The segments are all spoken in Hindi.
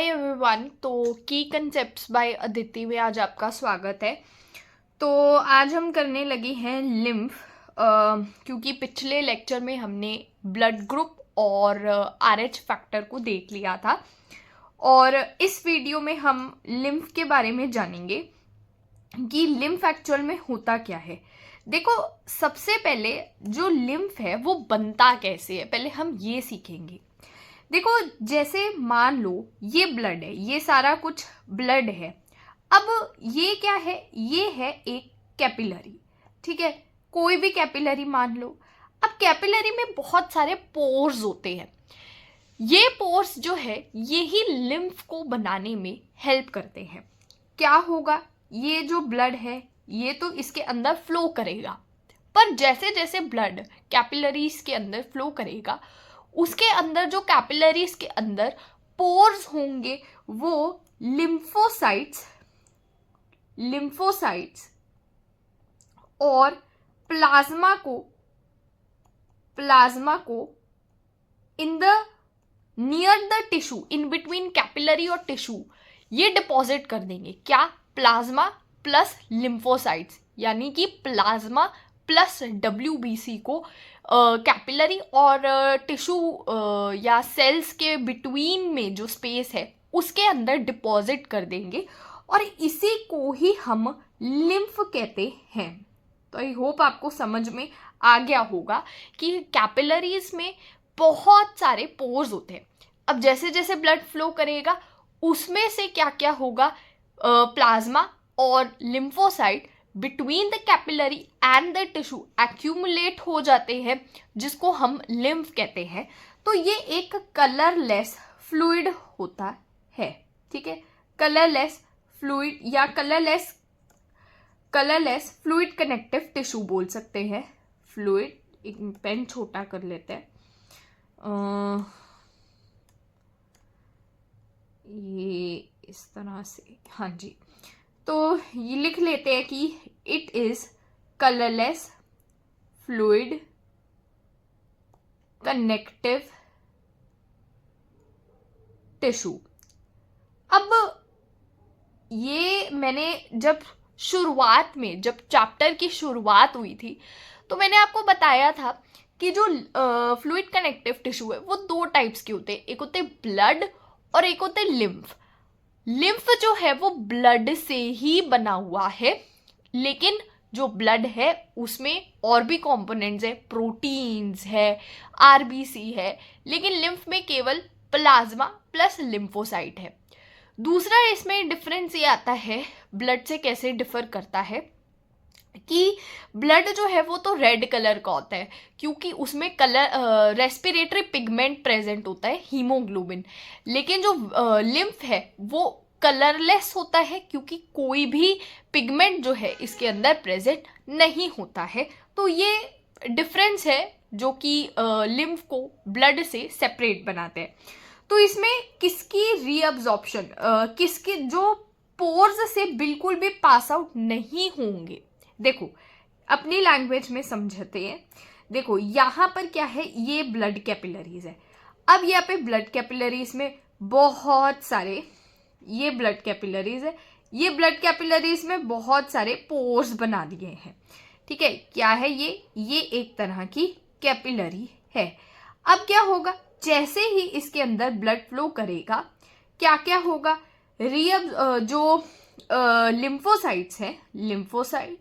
Hi everyone. तो की कंसेप्ट्स बाय अदिति में आज आपका स्वागत है। तो आज हम करने लगे हैं लिम्फ, क्योंकि पिछले लेक्चर में हमने ब्लड ग्रुप और आरएच फैक्टर को देख लिया था और इस वीडियो में हम लिम्फ के बारे में जानेंगे कि लिम्फ एक्चुअल में होता क्या है। देखो, सबसे पहले जो लिम्फ है वो बनता कैसे है, पहले हम ये सीखेंगे। देखो, जैसे मान लो ये ब्लड है, ये सारा कुछ ब्लड है। अब ये क्या है, ये है एक कैपिलरी। ठीक है, कोई भी कैपिलरी मान लो। अब कैपिलरी में बहुत सारे पोर्स होते हैं। ये पोर्स जो है यही लिम्फ को बनाने में हेल्प करते हैं। क्या होगा, ये जो ब्लड है ये तो इसके अंदर फ्लो करेगा, पर जैसे जैसे ब्लड कैपिलरीज के अंदर फ्लो करेगा उसके अंदर जो कैपिलरीज के अंदर पोर्स होंगे वो लिम्फोसाइट्स और प्लाज्मा को in the near the tissue, in between capillary और टिश्यू ये डिपॉजिट कर देंगे। क्या? प्लाज्मा प्लस लिम्फोसाइट्स, यानी कि प्लाज्मा प्लस WBC को कैपिलरी और टिश्यू या सेल्स के बिटवीन में जो स्पेस है उसके अंदर डिपॉजिट कर देंगे और इसी को ही हम लिम्फ कहते हैं। तो आई होप आपको समझ में आ गया होगा कि कैपिलरीज में बहुत सारे पोर्स होते हैं। अब जैसे जैसे ब्लड फ्लो करेगा उसमें से क्या क्या होगा, प्लाज्मा और lymphocyte between the capillary and the tissue accumulate हो जाते हैं, जिसको हम लिम्फ कहते हैं। तो ये एक कलरलेस फ्लूइड होता है। ठीक है, कलरलेस फ्लूइड या कलरलेस फ्लूइड कनेक्टिव टिश्यू बोल सकते हैं। फ्लूइड, एक पेन छोटा कर लेते हैं, ये इस तरह से, हाँ जी। तो ये लिख लेते हैं कि it is colourless fluid connective tissue. अब ये मैंने जब चैप्टर की शुरुआत हुई थी तो मैंने आपको बताया था कि जो फ्लूइड कनेक्टिव टिश्यू है वो दो टाइप्स के होते हैं, एक होते ब्लड और एक होते लिम्फ। लिम्फ जो है वो ब्लड से ही बना हुआ है, लेकिन जो ब्लड है उसमें और भी कंपोनेंट्स है, प्रोटीन्स है, RBC है, लेकिन लिम्फ में केवल प्लाज्मा प्लस लिम्फोसाइट है। दूसरा इसमें डिफरेंस ये आता है, ब्लड से कैसे डिफर करता है कि ब्लड जो है वो तो रेड कलर का होता है क्योंकि उसमें रेस्पिरेटरी पिगमेंट प्रेजेंट होता है, हीमोग्लोबिन। लेकिन जो लिम्फ है वो कलरलेस होता है क्योंकि कोई भी पिगमेंट जो है इसके अंदर प्रेजेंट नहीं होता है। तो ये डिफरेंस है जो कि लिम्फ को ब्लड से सेपरेट बनाते हैं। तो इसमें किसकी रीअब्जॉर्प्शन, किसके जो पोर्स से बिल्कुल भी पास आउट नहीं होंगे। देखो, अपनी लैंग्वेज में समझते हैं। देखो, यहाँ पर क्या है, ये ब्लड कैपिलरीज है। अब यहाँ पे ब्लड कैपिलरीज में बहुत सारे, ये ब्लड कैपिलरीज है, ये ब्लड कैपिलरीज में बहुत सारे पोर्स बना दिए हैं। ठीक है, क्या है ये एक तरह की कैपिलरी है। अब क्या होगा, जैसे ही इसके अंदर ब्लड फ्लो करेगा क्या क्या होगा, जो लिम्फोसाइट्स है, लिम्फोसाइट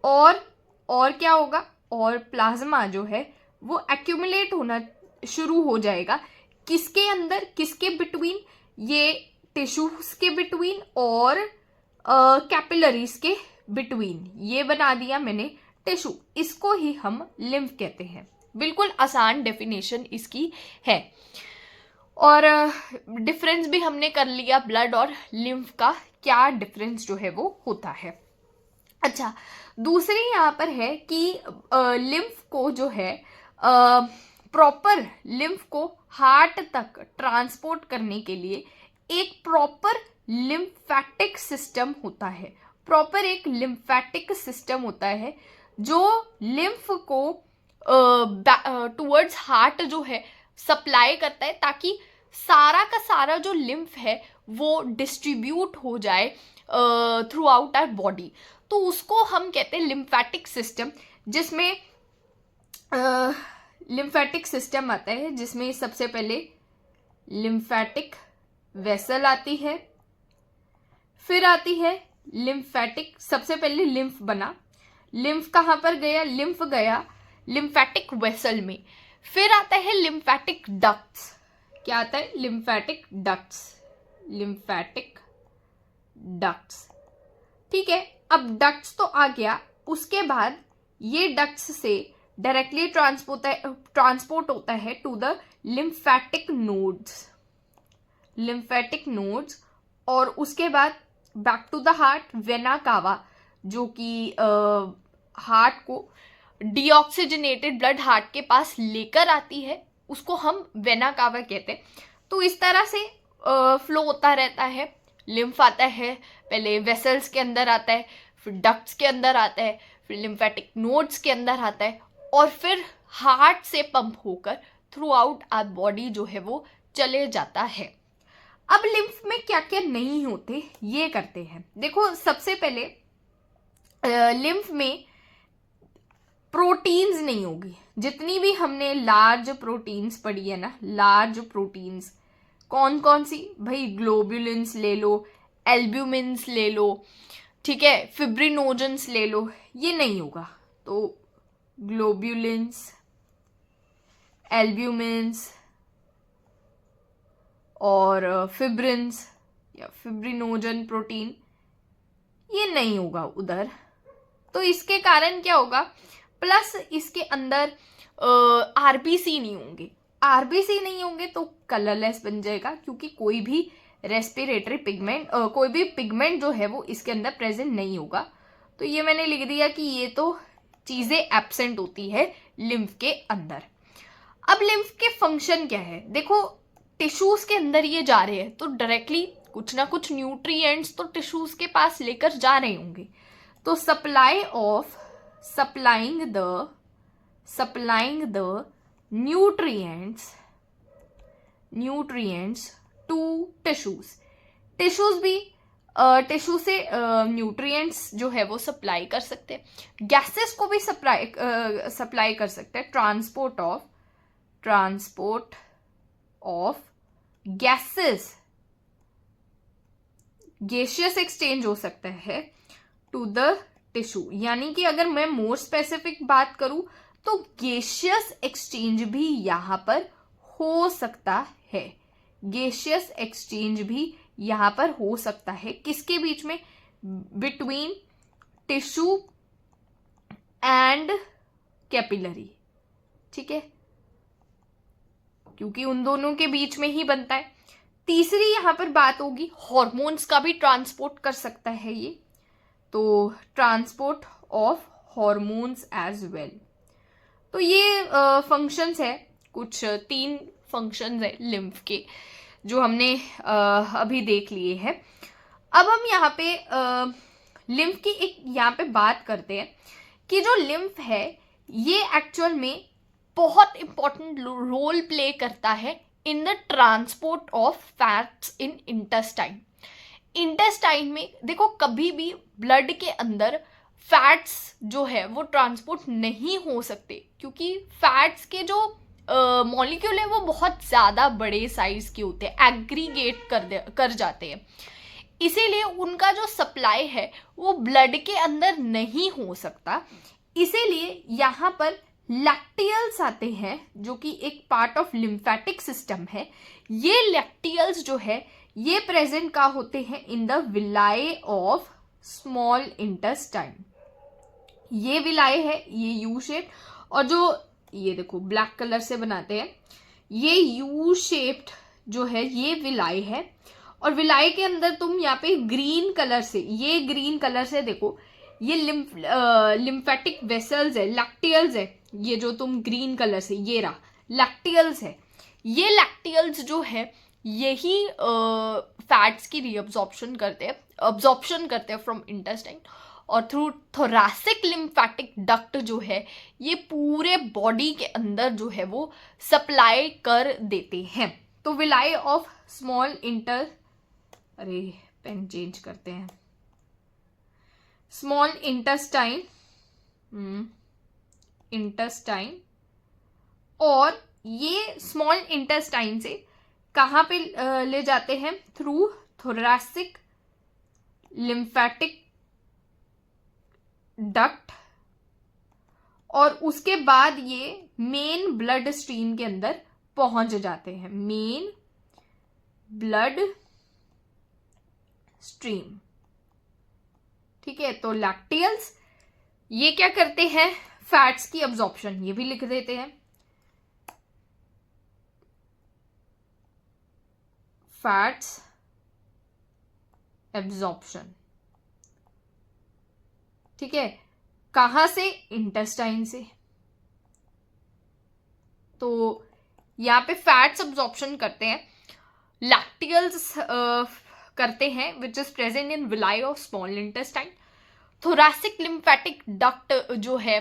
और क्या होगा, और प्लाज्मा जो है वो एक्यूमुलेट होना शुरू हो जाएगा। किसके अंदर, किसके बिटवीन, ये टिश्यूज के बिटवीन और कैपिलरीज के बिटवीन। ये बना दिया मैंने टिश्यू, इसको ही हम लिम्फ कहते हैं। बिल्कुल आसान डेफिनेशन इसकी है और डिफरेंस भी हमने कर लिया ब्लड और लिम्फ का, क्या डिफरेंस जो है वो होता है। अच्छा, दूसरी यहाँ पर है कि लिम्फ को जो है प्रॉपर लिम्फ को हार्ट तक ट्रांसपोर्ट करने के लिए एक प्रॉपर लिम्फेटिक सिस्टम होता है। प्रॉपर एक लिम्फेटिक सिस्टम होता है जो लिम्फ को टुवर्ड्स हार्ट जो है सप्लाई करता है, ताकि सारा का सारा जो लिम्फ है वो डिस्ट्रीब्यूट हो जाए थ्रू आउट आवर बॉडी, तो उसको हम कहते हैं लिम्फेटिक सिस्टम, जिसमें लिम्फेटिक सिस्टम आता है जिसमें सबसे पहले लिम्फेटिक वेसल आती है, फिर आती है लिम्फेटिक, सबसे पहले लिम्फ बना, लिम्फ कहाँ पर गया, लिम्फ गया लिम्फेटिक वेसल में, फिर आता है लिम्फेटिक डक्ट्स, क्या आता है, लिम्फेटिक डक्ट्स, लिम्फेटिक डक्ट्स, ठीक है। अब डक्ट्स तो आ गया, उसके बाद ये डक्ट्स से डायरेक्टली ट्रांसपोर्ट होता है to the lymphatic nodes, lymphatic nodes, और उसके बाद back to the heart, vena cava, जो कि हार्ट को डीऑक्सीजनेटेड ब्लड हार्ट के पास लेकर आती है, उसको हम वेना कावा कहते हैं। तो इस तरह से फ्लो होता रहता है, लिम्फ आता है, पहले वेसल्स के अंदर आता है, फिर डक्ट्स के अंदर आता है, फिर लिम्फेटिक नोड्स के अंदर आता है, और फिर हार्ट से पंप होकर थ्रू आउट आवर बॉडी जो है वो चले जाता है। अब लिम्फ में क्या क्या नहीं होते ये करते हैं। देखो सबसे पहले लिम्फ में प्रोटीन्स नहीं होगी, जितनी भी हमने लार्ज प्रोटीन्स पढ़ी है ना, लार्ज प्रोटीन्स कौन कौन सी भाई, ग्लोब्युलिन्स ले लो, एल्ब्यूमिन्स ले लो, ठीक है, फिब्रिनोजेंस ले लो, ये नहीं होगा। तो ग्लोब्युलिन्स, एल्ब्यूमिन्स और फिब्रिन्स या फिब्रिनोजन प्रोटीन, ये नहीं होगा उधर। तो इसके कारण क्या होगा, प्लस इसके अंदर आरबीसी नहीं होंगे, आरबीसी नहीं होंगे तो कलरलेस बन जाएगा, क्योंकि कोई भी रेस्पिरेटरी पिगमेंट कोई भी पिगमेंट जो है वो इसके अंदर प्रेजेंट नहीं होगा। तो ये मैंने लिख दिया कि ये तो चीजें एब्सेंट होती है लिम्फ के अंदर। अब लिम्फ के फंक्शन क्या है, देखो टिश्यूज के अंदर ये जा रहे हैं तो डायरेक्टली कुछ ना कुछ न्यूट्रिएंट्स तो टिश्यूज के पास लेकर जा रहे होंगे। तो supplying the nutrients to tissues भी टिश्यू से न्यूट्रिएंट्स जो है वो सप्लाई कर सकते हैं, गैसेस को भी सप्लाई कर सकते हैं, transport of gases, gaseous exchange हो सकता है टू द टिश्यू। यानी कि अगर मैं मोर स्पेसिफिक बात करूं तो गैसियस एक्सचेंज भी यहां पर हो सकता है, गैसियस एक्सचेंज भी यहां पर हो सकता है, किसके बीच में, बिटवीन टिश्यू एंड कैपिलरी, ठीक है, क्योंकि उन दोनों के बीच में ही बनता है। तीसरी यहां पर बात होगी, हॉर्मोन्स का भी ट्रांसपोर्ट कर सकता है ये, तो transport of hormones as well. तो ये फंक्शंस है, कुछ 3 फंक्शंस है लिम्फ के जो हमने अभी देख लिए हैं। अब हम यहाँ पे लिम्फ की एक यहाँ पे बात करते हैं कि जो लिम्फ है ये एक्चुअल में बहुत इंपॉर्टेंट रोल प्ले करता है in the transport of fats in intestine. Intestine में देखो कभी भी ब्लड के अंदर फैट्स जो है वो ट्रांसपोर्ट नहीं हो सकते, क्योंकि फैट्स के जो मॉलिक्यूल है वो बहुत ज़्यादा बड़े साइज के होते हैं, एग्रीगेट कर जाते हैं, इसीलिए उनका जो सप्लाई है वो ब्लड के अंदर नहीं हो सकता। इसीलिए यहाँ पर लैक्टियल्स आते हैं जो कि एक पार्ट ऑफ लिम्फेटिक सिस्टम है। ये लैक्टियल्स जो है ये प्रेजेंट का होते हैं in the villi of small intestine. ये विलाई है, ये यू शेप, और जो ये देखो ब्लैक कलर से बनाते हैं, ये यू शेप्ड जो है ये विलाई है, और विलाई के अंदर तुम यहाँ पे ग्रीन कलर से, ये ग्रीन कलर से देखो ये लिम्फेटिक वेसल्स है, लैक्टियल्स है, ये जो तुम ग्रीन कलर से ये रहा लैक्टियल्स है। ये लैक्टियल्स जो है यही फैट्स की रीअब्जॉर्प्शन करते हैं फ्रॉम इंटेस्टाइन, और थ्रू थोरैसिक लिम्फेटिक डक्ट जो है ये पूरे बॉडी के अंदर जो है वो सप्लाई कर देते हैं। तो villi of small pen change करते हैं, स्मॉल इंटेस्टाइन, और ये स्मॉल इंटेस्टाइन से कहाँ पे ले जाते हैं? थ्रू थोरैसिक लिम्फेटिक डक्ट, और उसके बाद ये मेन ब्लड स्ट्रीम के अंदर पहुंच जाते हैं, मेन ब्लड स्ट्रीम। ठीक है, तो लैक्टियल्स ये क्या करते हैं? फैट्स की अब्जॉर्प्शन, ये भी लिख देते हैं, फैट्स एब्जॉर्प्शन। ठीक है, कहां से? इंटेस्टाइन से। तो यहां पे फैट्स अब्जॉर्प्शन करते हैं, लैक्टियल्स करते हैं, which is present in villi of small intestine. Thoracic lymphatic duct जो है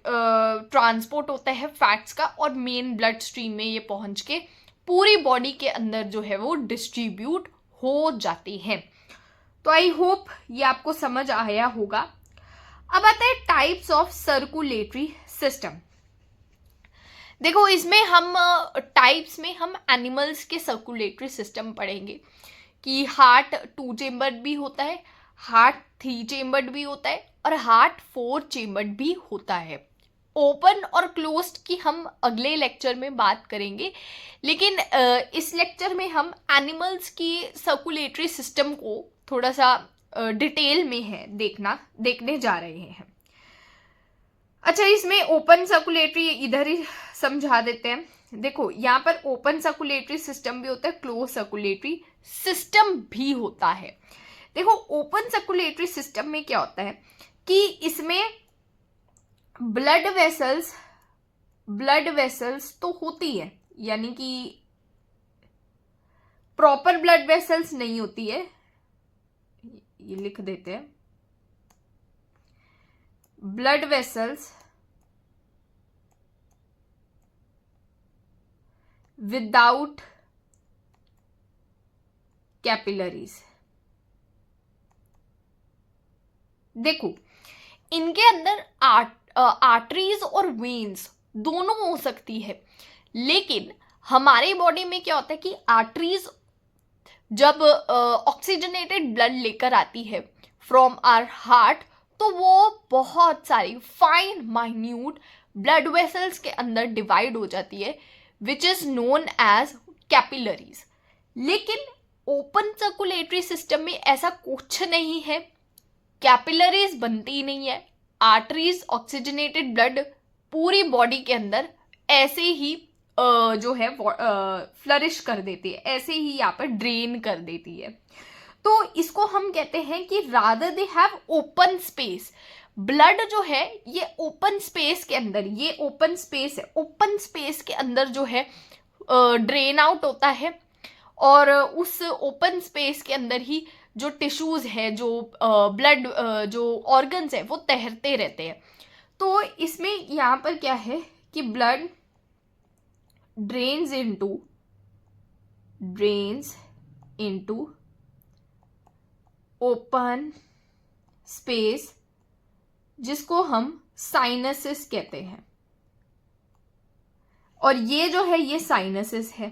ट्रांसपोर्ट होता है फैट्स का, और मेन ब्लड स्ट्रीम में ये पहुंच के पूरी बॉडी के अंदर जो है वो डिस्ट्रीब्यूट हो जाती हैं। तो आई होप ये आपको समझ आया होगा। अब आता है टाइप्स ऑफ सर्कुलेटरी सिस्टम। देखो, इसमें हम टाइप्स में हम एनिमल्स के सर्कुलेटरी सिस्टम पढ़ेंगे कि हार्ट 2 चेम्बर्ड भी होता है, हार्ट 3 चेम्बर्ड भी होता है, और हार्ट 4 चेम्बर्ड भी होता है। ओपन और क्लोज्ड की हम अगले लेक्चर में बात करेंगे, लेकिन इस लेक्चर में हम एनिमल्स की सर्कुलेटरी सिस्टम को थोड़ा सा डिटेल में है देखने जा रहे हैं। अच्छा, इसमें ओपन सर्कुलेटरी इधर ही समझा देते हैं। देखो, यहाँ पर ओपन सर्कुलेटरी सिस्टम भी होता है, क्लोज सर्कुलेटरी सिस्टम भी होता है। देखो, ओपन सर्कुलेटरी सिस्टम में क्या होता है कि इसमें ब्लड वेसल्स तो होती है, यानी कि प्रॉपर ब्लड वेसल्स नहीं होती है, ये लिख देते हैं, ब्लड वेसल्स विदाउट कैपिलरीज। देखो, इनके अंदर आर्टरीज और वेन्स दोनों हो सकती है, लेकिन हमारी बॉडी में क्या होता है कि आर्टरीज जब ऑक्सीजनेटेड ब्लड लेकर आती है फ्रॉम आवर हार्ट, तो वो बहुत सारी फाइन माइन्यूट ब्लड वेसल्स के अंदर डिवाइड हो जाती है, which is known as capillaries. लेकिन ओपन सर्कुलेटरी सिस्टम में ऐसा कुछ नहीं है, कैपिलरीज बनती नहीं है, आर्टरीज ऑक्सीजनेटेड ब्लड पूरी बॉडी के अंदर ऐसे ही जो है फ्लरिश कर देती है, ऐसे ही यहाँ पर ड्रेन कर देती है। तो इसको हम कहते हैं कि rather they have open space. Blood जो है ये ओपन स्पेस के अंदर, ये ओपन स्पेस है, ओपन स्पेस के अंदर जो है ड्रेन आउट होता है, और उस ओपन स्पेस के अंदर ही जो टिश्यूज है, जो ब्लड जो ऑर्गन्स है, वो तैरते रहते हैं। तो इसमें यहाँ पर क्या है कि blood drains into open space, जिसको हम साइनसेस कहते हैं। और ये जो है ये साइनसेस है,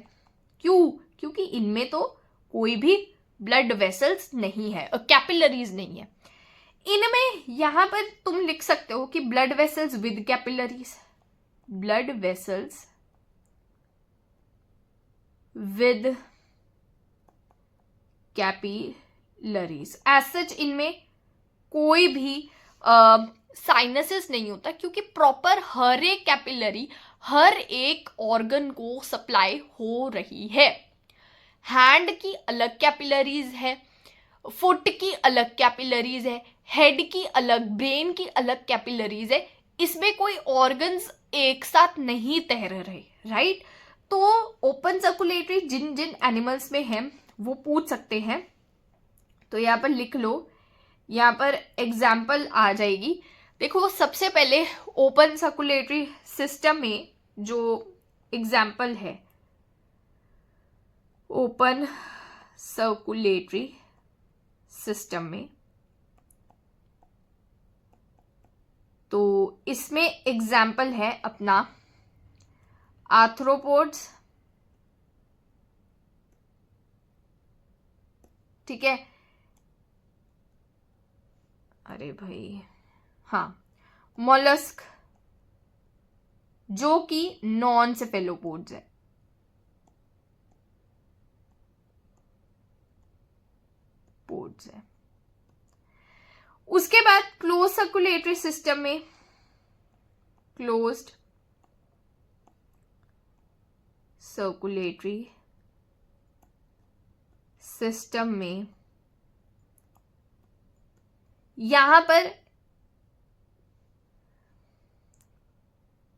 क्योंकि इनमें तो कोई भी ब्लड वेसल्स नहीं है, कैपिलरीज नहीं है। इनमें यहां पर तुम लिख सकते हो कि blood vessels with capillaries, blood vessels with capillaries. As such इनमें कोई भी साइनसेस नहीं होता, क्योंकि प्रॉपर हर एक कैपिलरी हर एक ऑर्गन को सप्लाई हो रही है। हैंड की अलग कैपिलरीज है, फुट की अलग कैपिलरीज है, हेड की अलग, ब्रेन की अलग कैपिलरीज है। इसमें कोई ऑर्गन्स एक साथ नहीं तैर रहे, राइट। तो ओपन सर्कुलेटरी जिन जिन एनिमल्स में है वो पूछ सकते हैं, तो यहाँ पर लिख लो, यहाँ पर एग्जाम्पल आ जाएगी। देखो, सबसे पहले ओपन सर्कुलेटरी सिस्टम में जो एग्जाम्पल है, ओपन सर्कुलेटरी सिस्टम में। तो इसमें एग्जाम्पल है अपना आर्थ्रोपोड्स, ठीक है, अरे भाई हाँ, मोलस्क जो कि नॉन सेफेलोपोड्स है, पोड्स है। उसके बाद क्लोज सर्कुलेटरी सिस्टम में, क्लोज्ड सर्कुलेटरी सिस्टम में यहां पर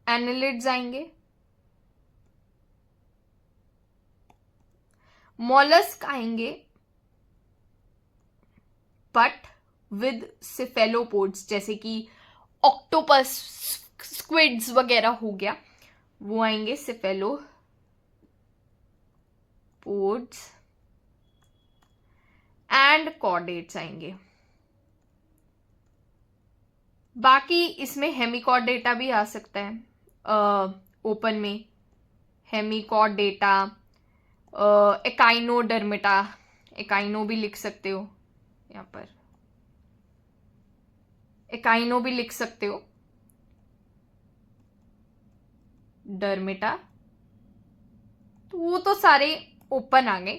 एनालिड्स आएंगे, मॉलस्क आएंगे, बट विद सेफेलोपोड्स, जैसे कि ऑक्टोपस, स्क्विड्स वगैरह हो गया, वो आएंगे सेफेलोपोड्स। एंड कॉर्डेट्स आएंगे। बाकी इसमें हेमिकॉर्डेटा भी आ सकता है, ओपन में हेमिकॉर्डेटा, एकाइनोडर्मेटा, एकाइनो भी लिख सकते हो, यहां पर एकाइनो भी लिख सकते हो, डर्मेटा। तो वो तो सारे ओपन आ गए।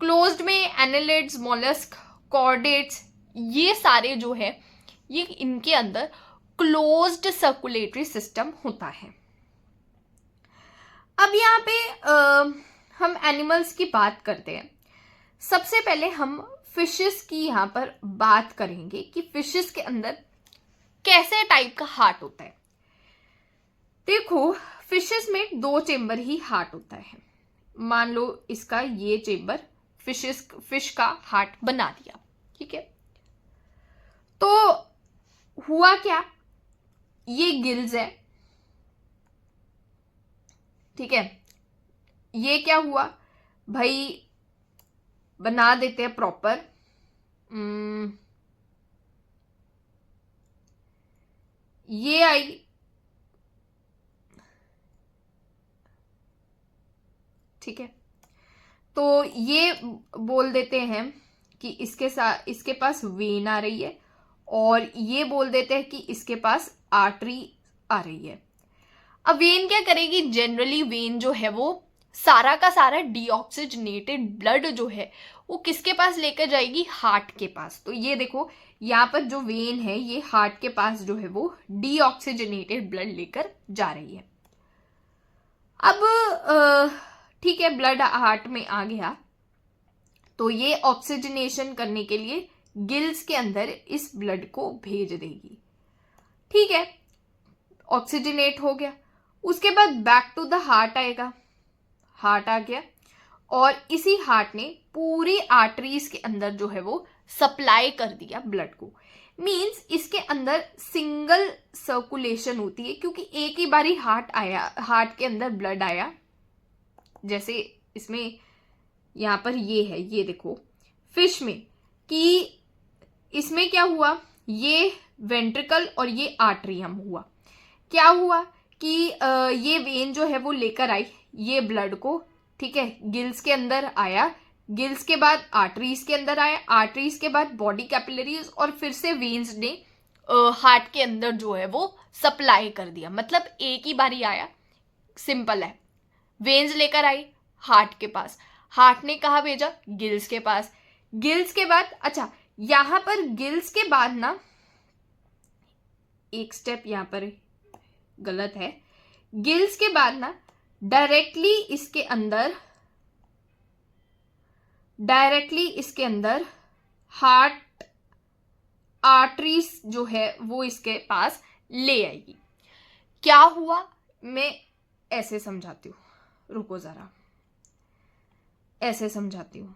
क्लोज्ड में एनालिड्स, मोलस्क, कॉर्डेट्स, ये सारे जो है ये इनके अंदर क्लोज्ड सर्कुलेटरी सिस्टम होता है। अब यहाँ पे हम एनिमल्स की बात करते हैं। सबसे पहले हम फिशेस की यहाँ पर बात करेंगे कि फिशेस के अंदर कैसे टाइप का हार्ट होता है। देखो, फिशेस में 2 चेम्बर ही हार्ट होता है। मान लो इसका ये चेम्बर फिश का हार्ट बना दिया, ठीक है। तो हुआ क्या, ये गिल्स है, ठीक है। ये क्या हुआ भाई, बना देते हैं प्रॉपर। ये आई, ठीक है। तो ये बोल देते हैं कि इसके पास वेन आ रही है, और ये बोल देते हैं कि इसके पास आर्टरी आ रही है। अब वेन क्या करेगी, जनरली वेन जो है वो सारा का सारा डीऑक्सीजनेटेड ब्लड जो है वो किसके पास लेकर जाएगी, हार्ट के पास। तो ये देखो यहाँ पर जो वेन है ये हार्ट के पास जो है वो डीऑक्सीजनेटेड ब्लड लेकर जा रही है। अब ठीक है, ब्लड हार्ट में आ गया, तो ये ऑक्सीजनेशन करने के लिए गिल्स के अंदर इस ब्लड को भेज देगी, ठीक है। ऑक्सीजनेट हो गया, उसके बाद बैक टू द हार्ट आएगा, हार्ट आ गया, और इसी हार्ट ने पूरी आर्टरीज के अंदर जो है वो सप्लाई कर दिया ब्लड को। मींस इसके अंदर सिंगल सर्कुलेशन होती है, क्योंकि एक ही बारी हार्ट के अंदर ब्लड आया। जैसे इसमें यहां पर ये है, ये देखो फिश में, कि इसमें क्या हुआ, ये वेंट्रिकल और ये आर्टरियम हुआ। क्या हुआ कि ये वेन जो है वो लेकर आई ये ब्लड को, ठीक है, गिल्स के अंदर आया, गिल्स के बाद आर्टरीज के अंदर आया, आर्टरीज के बाद बॉडी कैपिलरीज, और फिर से वेन्स ने हार्ट के अंदर जो है वो सप्लाई कर दिया। मतलब एक ही बारी आया, सिंपल है। वेन्स लेकर आई हार्ट के पास, हार्ट ने कहा भेजा, गिल्स के पास, गिल्स के बाद, अच्छा यहां पर गिल्स के बाद ना एक स्टेप यहां पर गलत है, गिल्स के बाद ना डायरेक्टली इसके अंदर हार्ट आर्टरीज जो है वो इसके पास ले आएगी। क्या हुआ, मैं ऐसे समझाती हूं, रुको जरा, ऐसे समझाती हूं।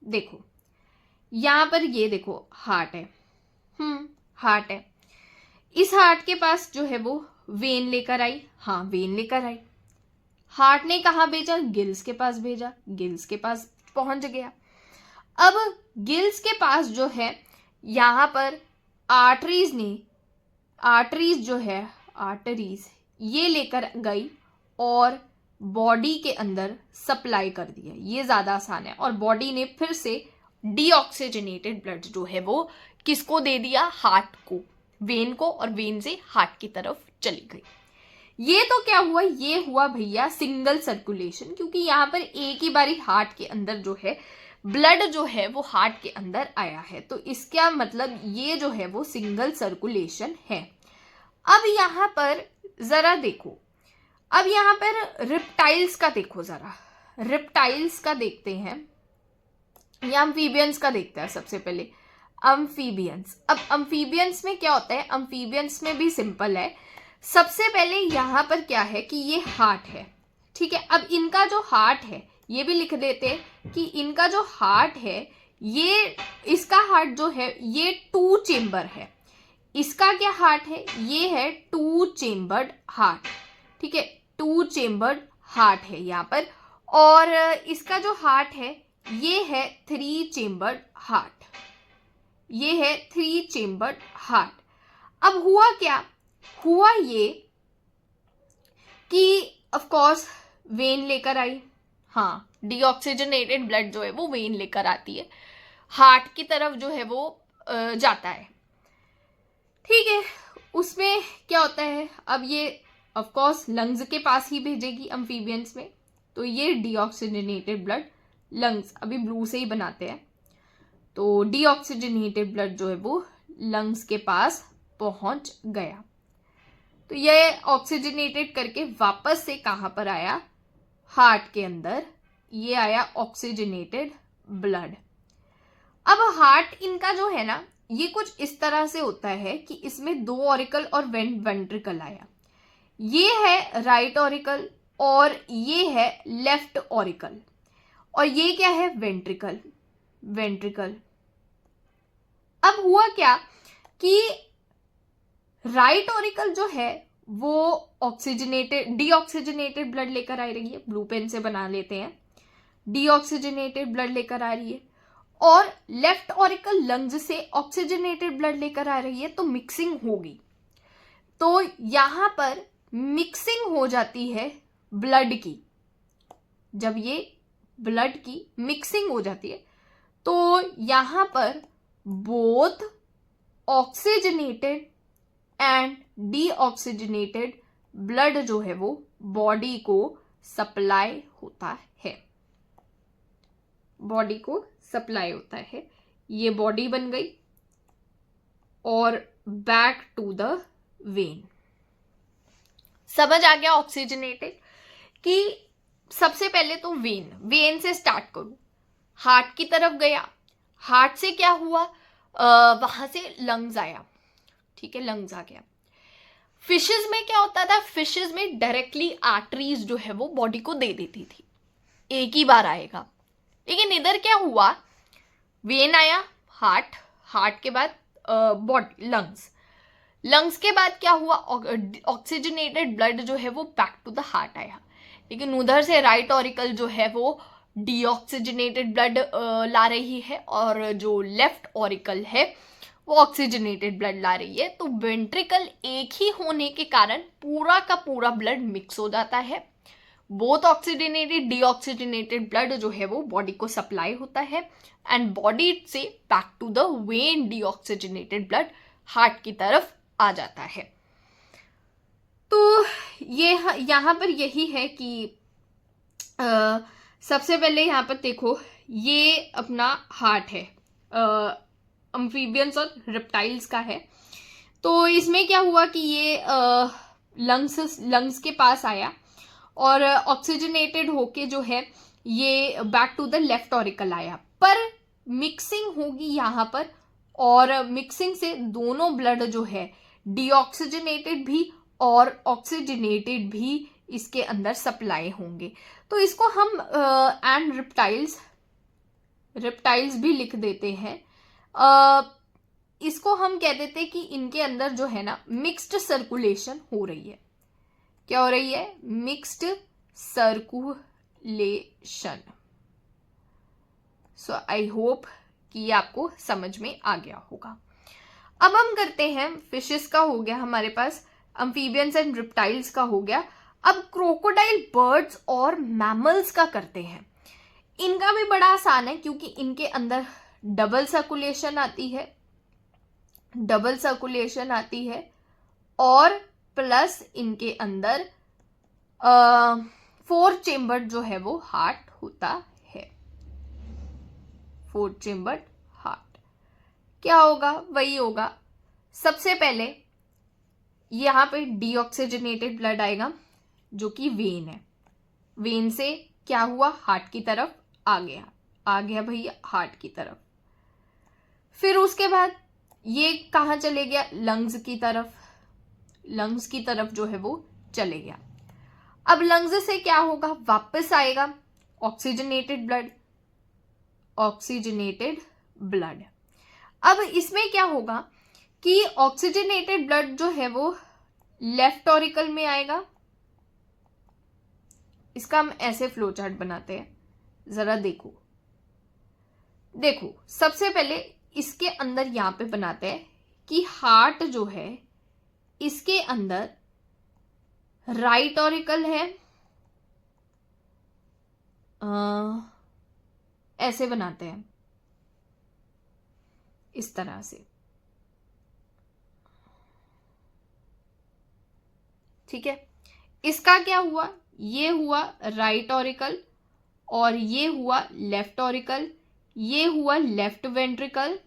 देखो यहां पर ये देखो हार्ट है, हार्ट है, इस हार्ट के पास जो है वो वेन लेकर आई, हाँ वेन लेकर आई, हार्ट ने कहाँ भेजा, गिल्स के पास भेजा, गिल्स के पास पहुंच गया। अब गिल्स के पास जो है यहाँ पर आर्टरीज जो है आर्टरीज ये लेकर गई और बॉडी के अंदर सप्लाई कर दिया। ये ज्यादा आसान है। और बॉडी ने फिर से डीऑक्सीजनेटेड ब्लड जो है वो किसको दे दिया, हार्ट को, वेन को, और वेन से हार्ट की तरफ चली गई। ये तो क्या हुआ, ये हुआ भैया सिंगल सर्कुलेशन, क्योंकि यहाँ पर एक ही बारी हार्ट के अंदर जो है ब्लड जो है वो हार्ट के अंदर आया है। तो इसका मतलब ये जो है वो सिंगल सर्कुलेशन है। अब यहाँ पर जरा देखो, अब यहाँ पर रिप्टाइल्स का देखो, जरा रिप्टाइल्स का देखते हैं या अम्फीबियंस का देखते हैं सबसे पहले। अम्फीबियंस, अब अम्फीबियंस में क्या होता है, अम्फीबियंस में भी सिंपल है। सबसे पहले यहाँ पर क्या है कि ये हार्ट है, ठीक है। अब इनका जो हार्ट है ये भी लिख देते हैं कि इनका जो हार्ट है ये, इसका हार्ट जो है ये 2 चेम्बर है। इसका क्या हार्ट है, ये है 2 चेम्बर्ड हार्ट, ठीक है, 2 चेम्बर्ड हार्ट है यहाँ पर। और इसका जो हार्ट है ये है 3 चेम्बर्ड हार्ट, ये है 3 चेम्बर्ड हार्ट। अब हुआ क्या, हुआ ये कि ऑफ कोर्स वेन लेकर आई, हाँ, डीऑक्सीजनेटेड ब्लड जो है वो वेन लेकर आती है, हार्ट की तरफ जो है वो जाता है, ठीक है। उसमें क्या होता है, अब ये ऑफ कोर्स लंग्स के पास ही भेजेगी अम्फीबियंस में। तो ये डीऑक्सीजनेटेड ब्लड लंग्स, अभी ब्लू से ही बनाते हैं, तो डीऑक्सीजनेटेड ब्लड जो है वो लंग्स के पास पहुंच गया। तो ये ऑक्सीजनेटेड करके वापस से कहां पर आया, हार्ट के अंदर, ये आया ऑक्सीजनेटेड ब्लड। अब हार्ट इनका जो है ना ये कुछ इस तरह से होता है कि इसमें 2 ऑरिकल और वेंट्रिकल आया। ये है राइट ऑरिकल और ये है लेफ्ट ऑरिकल, और ये क्या है, वेंट्रिकल, वेंट्रिकल। अब हुआ क्या कि राइट ऑरिकल जो है वो ऑक्सीजनेटेड डीऑक्सीजनेटेड ब्लड लेकर आ रही है, ब्लू पेन से बना लेते हैं, डीऑक्सीजनेटेड ब्लड लेकर आ रही है। और लेफ्ट ऑरिकल लंग्स से ऑक्सीजनेटेड ब्लड लेकर आ रही है, तो मिक्सिंग होगी। तो यहां पर मिक्सिंग हो जाती है ब्लड की। जब ये ब्लड की मिक्सिंग हो जाती है तो यहां पर both oxygenated and deoxygenated blood जो है वो बॉडी को सप्लाई होता है, बॉडी को सप्लाई होता है। ये बॉडी बन गई और बैक टू द वेन। समझ आ गया ऑक्सीजनेटेड कि सबसे पहले तो वेन से स्टार्ट करूं, हार्ट की तरफ गया, हार्ट से क्या हुआ, वहां से लंग्स आया, ठीक है, लंग्स आ गया। फिशेस में क्या होता था, फिशेस में डायरेक्टली आर्टरीज जो है वो बॉडी को दे देती थी, एक ही बार आएगा। लेकिन इधर क्या हुआ, वेन आया, हार्ट, हार्ट के बाद बॉडी, लंग्स, लंग्स के बाद क्या हुआ, ऑक्सीजनेटेड ब्लड जो है वो बैक टू द हार्ट आया। लेकिन उधर से राइट ऑरिकल जो है वो डीऑक्सीजनेटेड ब्लड ला रही है और जो लेफ्ट ऑरिकल है वो ऑक्सीजनेटेड ब्लड ला रही है। तो वेंट्रिकल एक ही होने के कारण पूरा का पूरा ब्लड मिक्स हो जाता है। बोथ ऑक्सीजनेटेड डीऑक्सीजनेटेड ब्लड जो है वो बॉडी को सप्लाई होता है एंड बॉडी से back to the vein deoxygenated blood heart की तरफ आ जाता है। तो ये यहाँ पर यही है कि सबसे पहले यहाँ पर देखो, ये अपना हार्ट है, अम्फीबियंस और रेप्टाइल्स का है। तो इसमें क्या हुआ कि ये लंग्स के पास आया और ऑक्सीजनेटेड होके जो है ये back to the left auricle आया, पर मिक्सिंग होगी यहाँ पर, और मिक्सिंग से दोनों ब्लड जो है डीऑक्सीजनेटेड भी और ऑक्सीजनेटेड भी इसके अंदर सप्लाई होंगे। तो इसको हम एंड रिप्टाइल्स भी लिख देते हैं। इसको हम कह देते हैं कि इनके अंदर जो है ना मिक्स्ड सर्कुलेशन हो रही है। क्या हो रही है, मिक्स्ड सर्कुलेशन। सो आई होप कि ये आपको समझ में आ गया होगा। अब हम करते हैं, फिशेस का हो गया हमारे पास, अम्फीबियंस एंड रिप्टाइल्स का हो गया। अब क्रोकोडाइल, बर्ड्स और मैमल्स का करते हैं। इनका भी बड़ा आसान है क्योंकि इनके अंदर डबल सर्कुलेशन आती है और प्लस इनके अंदर 4 चेम्बर जो है वो हार्ट होता है। 4 चेम्बर्ड हार्ट। क्या होगा? वही होगा, सबसे पहले यहां पे डीऑक्सीजनेटेड ब्लड आएगा जो कि वेन है। वेन से क्या हुआ? हार्ट की तरफ आ गया भैया, हार्ट की तरफ। फिर उसके बाद ये कहां चले गया? लंग्स की तरफ जो है वो चले गया। अब लंग्स से क्या होगा? वापस आएगा ऑक्सीजनेटेड ब्लड। अब इसमें क्या होगा कि ऑक्सीजनेटेड ब्लड जो है वो लेफ्ट ऑरिकल में आएगा। इसका हम ऐसे फ्लो चार्ट बनाते हैं, जरा देखो। सबसे पहले इसके अंदर यहां पे बनाते हैं कि हार्ट जो है इसके अंदर राइट ऑरिकल है, ऐसे बनाते हैं इस तरह से, ठीक है। इसका क्या हुआ? ये हुआ राइट ऑरिकल और ये हुआ लेफ्ट ऑरिकल, ये हुआ लेफ्ट वेंट्रिकल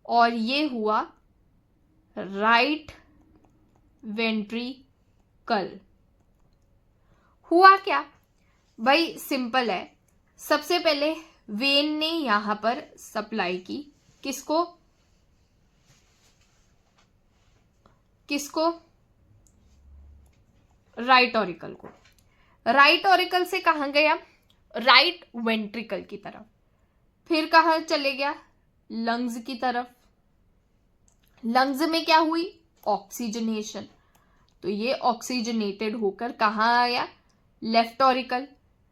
और ये हुआ राइट वेंट्रिकल। हुआ क्या भाई? सिंपल है। सबसे पहले वेन ने यहां पर सप्लाई की, किसको? राइट ऑरिकल को। राइट ऑरिकल से कहां गया? राइट वेंट्रिकल की तरफ। फिर कहां चले गया? लंग्स की तरफ। लंग्स में क्या हुई? ऑक्सीजनेशन। तो ये ऑक्सीजनेटेड होकर कहां आया? लेफ्ट ऑरिकल,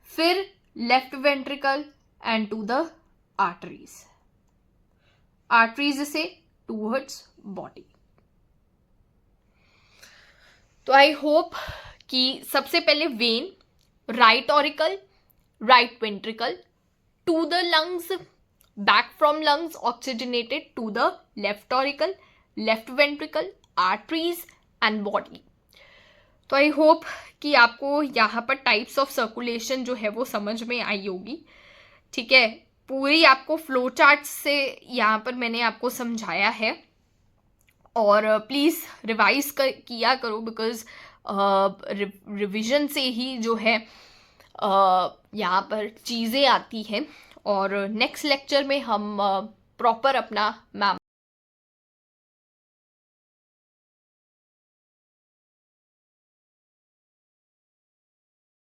फिर left ventricle and to the arteries से टूवर्ड्स बॉडी। तो आई होप कि सबसे पहले vein, right auricle, right ventricle, to the lungs, back from lungs oxygenated to the left auricle, left ventricle, arteries and body. तो आई होप कि आपको यहाँ पर टाइप्स ऑफ सर्कुलेशन जो है वो समझ में आई होगी, ठीक है। पूरी आपको फ्लो चार्ट से यहाँ पर मैंने आपको समझाया है और प्लीज़ रिवाइज किया करो, बिकॉज रिविजन से ही जो है यहाँ पर चीज़ें आती हैं। और नेक्स्ट लेक्चर में हम प्रॉपर अपना मैम